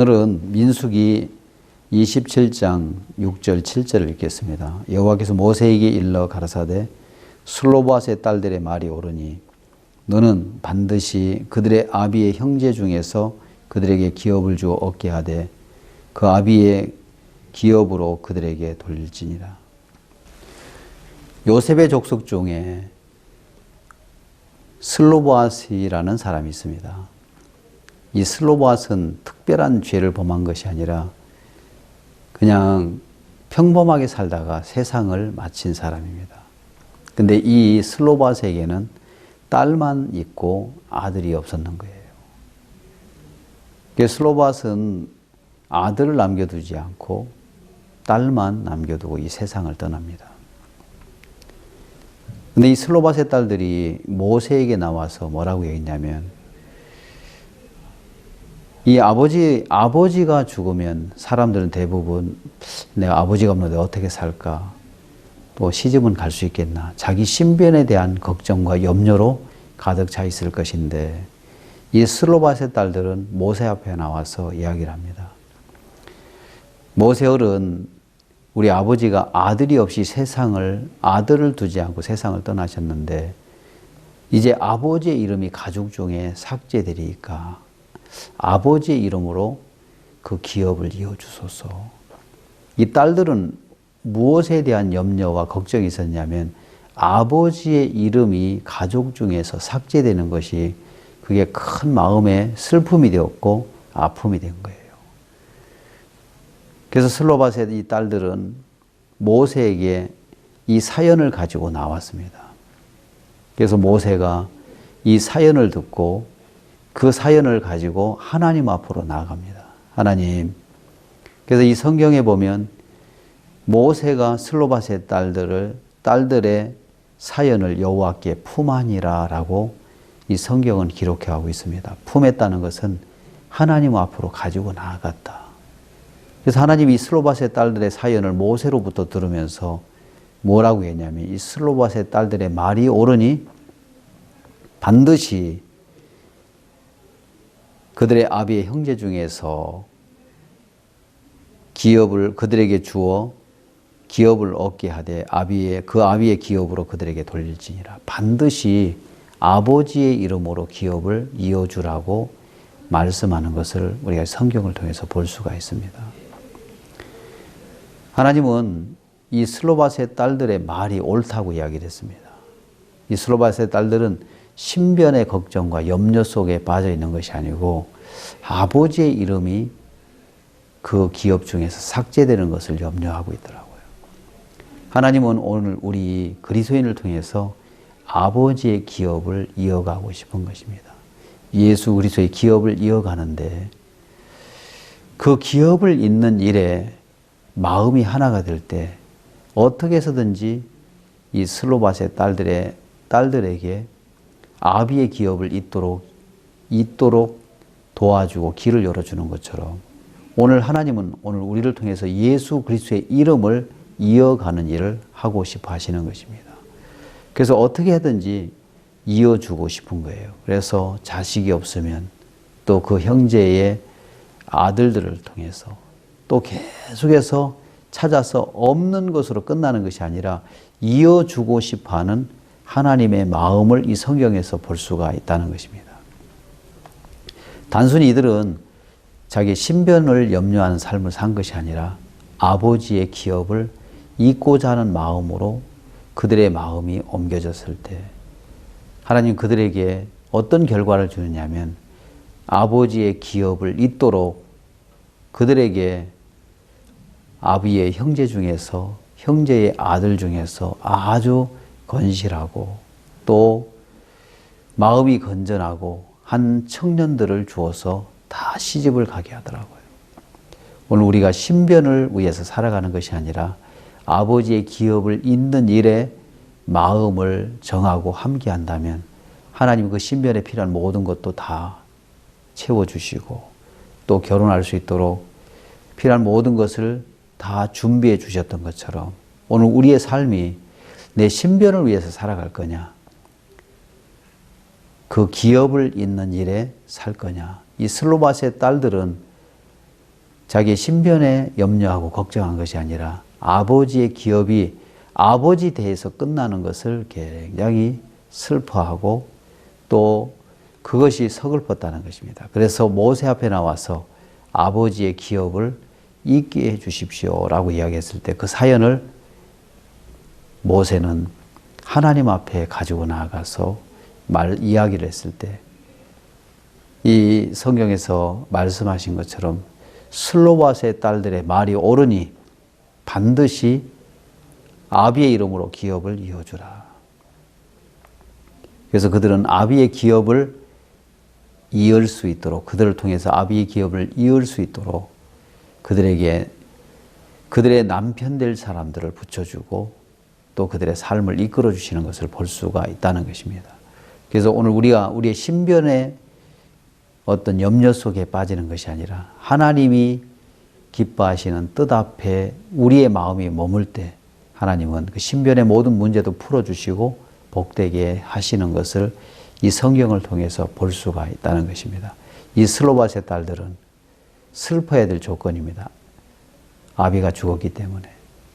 오늘은 민수기 27장 6절 7절을 읽겠습니다. 여호와께서 모세에게 일러 가라사대 슬로바스의 딸들의 말이 옳으니 너는 반드시 그들의 아비의 형제 중에서 그들에게 기업을 주어 얻게 하되 그 아비의 기업으로 그들에게 돌릴지니라. 요셉의 족속 중에 슬로보아스라는 사람이 있습니다. 이 슬로보아스는 특별한 죄를 범한 것이 아니라 그냥 평범하게 살다가 세상을 마친 사람입니다. 근데 이 슬로보아스에게는 딸만 있고 아들이 없었는 거예요. 슬로보아스는 아들을 남겨두지 않고 딸만 남겨두고 이 세상을 떠납니다. 근데 이 슬로바스의 딸들이 모세에게 나와서 뭐라고 얘기했냐면, 이 아버지가 죽으면 사람들은 대부분 내가 아버지가 없는데 어떻게 살까? 또 시집은 갈 수 있겠나? 자기 신변에 대한 걱정과 염려로 가득 차 있을 것인데, 이 슬로바스의 딸들은 모세 앞에 나와서 이야기를 합니다. 모세 어른, 우리 아버지가 아들이 없이 아들을 두지 않고 세상을 떠나셨는데 이제 아버지의 이름이 가족 중에 삭제되리까 아버지의 이름으로 그 기업을 이어주소서. 이 딸들은 무엇에 대한 염려와 걱정이 있었냐면 아버지의 이름이 가족 중에서 삭제되는 것이 그게 큰 마음의 슬픔이 되었고 아픔이 된 거예요. 그래서 슬로바스의 이 딸들은 모세에게 이 사연을 가지고 나왔습니다. 그래서 모세가 이 사연을 듣고 그 사연을 가지고 하나님 앞으로 나아갑니다. 하나님. 그래서 이 성경에 보면 모세가 슬로바스의 딸들의 사연을 여호와께 품하니라 라고 이 성경은 기록하고 있습니다. 품했다는 것은 하나님 앞으로 가지고 나아갔다. 그래서 하나님이 이 슬로바스의 딸들의 사연을 모세로부터 들으면서 뭐라고 했냐면 이 슬로바스의 딸들의 말이 옳으니 반드시 그들의 아비의 형제 중에서 기업을 그들에게 주어 기업을 얻게 하되 그 아비의 기업으로 그들에게 돌릴지니라. 반드시 아버지의 이름으로 기업을 이어주라고 말씀하는 것을 우리가 성경을 통해서 볼 수가 있습니다. 하나님은 이 슬로바스의 딸들의 말이 옳다고 이야기를 했습니다. 이 슬로바스의 딸들은 신변의 걱정과 염려 속에 빠져 있는 것이 아니고 아버지의 이름이 그 기업 중에서 삭제되는 것을 염려하고 있더라고요. 하나님은 오늘 우리 그리스도인을 통해서 아버지의 기업을 이어가고 싶은 것입니다. 예수 그리스도의 기업을 이어가는데 그 기업을 잇는 일에 마음이 하나가 될 때 어떻게 해서든지 이 슬로바스의 딸들에게 아비의 기업을 잇도록 도와주고 길을 열어주는 것처럼 오늘 하나님은 오늘 우리를 통해서 예수 그리스도의 이름을 이어가는 일을 하고 싶어 하시는 것입니다. 그래서 어떻게 하든지 이어주고 싶은 거예요. 그래서 자식이 없으면 또 그 형제의 아들들을 통해서 또 계속해서 찾아서 없는 것으로 끝나는 것이 아니라 이어주고 싶어하는 하나님의 마음을 이 성경에서 볼 수가 있다는 것입니다. 단순히 이들은 자기 신변을 염려하는 삶을 산 것이 아니라 아버지의 기업을 잇고자 하는 마음으로 그들의 마음이 옮겨졌을 때 하나님 그들에게 어떤 결과를 주느냐면 아버지의 기업을 잇도록 그들에게 아비의 형제 중에서 형제의 아들 중에서 아주 건실하고 또 마음이 건전하고 한 청년들을 주어서 다 시집을 가게 하더라고요. 오늘 우리가 신변을 위해서 살아가는 것이 아니라 아버지의 기업을 잇는 일에 마음을 정하고 함께 한다면 하나님 그 신변에 필요한 모든 것도 다 채워주시고 또 결혼할 수 있도록 필요한 모든 것을 다 준비해 주셨던 것처럼 오늘 우리의 삶이 내 신변을 위해서 살아갈 거냐 그 기업을 잇는 일에 살 거냐 이 슬로바스의 딸들은 자기의 신변에 염려하고 걱정한 것이 아니라 아버지의 기업이 아버지 대에서 끝나는 것을 굉장히 슬퍼하고 또 그것이 서글펐다는 것입니다. 그래서 모세 앞에 나와서 아버지의 기업을 잊게 해 주십시오라고 이야기했을 때 그 사연을 모세는 하나님 앞에 가지고 나아가서 이야기를 했을 때 이 성경에서 말씀하신 것처럼 슬로바스의 딸들의 말이 옳으니 반드시 아비의 이름으로 기업을 이어주라. 그래서 그들은 아비의 기업을 이을 수 있도록, 그들을 통해서 아비의 기업을 이을 수 있도록 그들에게 그들의 남편 될 사람들을 붙여주고 또 그들의 삶을 이끌어 주시는 것을 볼 수가 있다는 것입니다. 그래서 오늘 우리가 우리의 신변의 어떤 염려 속에 빠지는 것이 아니라 하나님이 기뻐하시는 뜻 앞에 우리의 마음이 머물 때 하나님은 그 신변의 모든 문제도 풀어주시고 복되게 하시는 것을 이 성경을 통해서 볼 수가 있다는 것입니다. 이 슬로바스의 딸들은 슬퍼야 될 조건입니다. 아비가 죽었기 때문에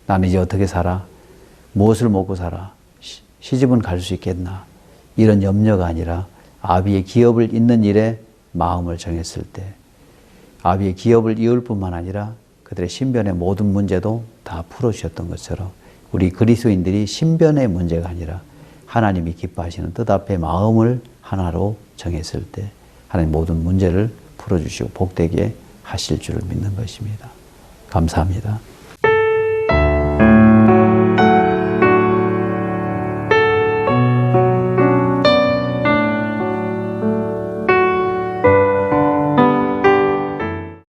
나는 이제 어떻게 살아? 무엇을 먹고 살아? 시집은 갈 수 있겠나? 이런 염려가 아니라 아비의 기업을 잇는 일에 마음을 정했을 때 아비의 기업을 이을 뿐만 아니라 그들의 신변의 모든 문제도 다 풀어주셨던 것처럼 우리 그리스도인들이 신변의 문제가 아니라 하나님이 기뻐하시는 뜻 앞에 마음을 하나로 정했을 때 하나님 모든 문제를 풀어주시고 복되게 하실 줄을 믿는 것입니다. 감사합니다.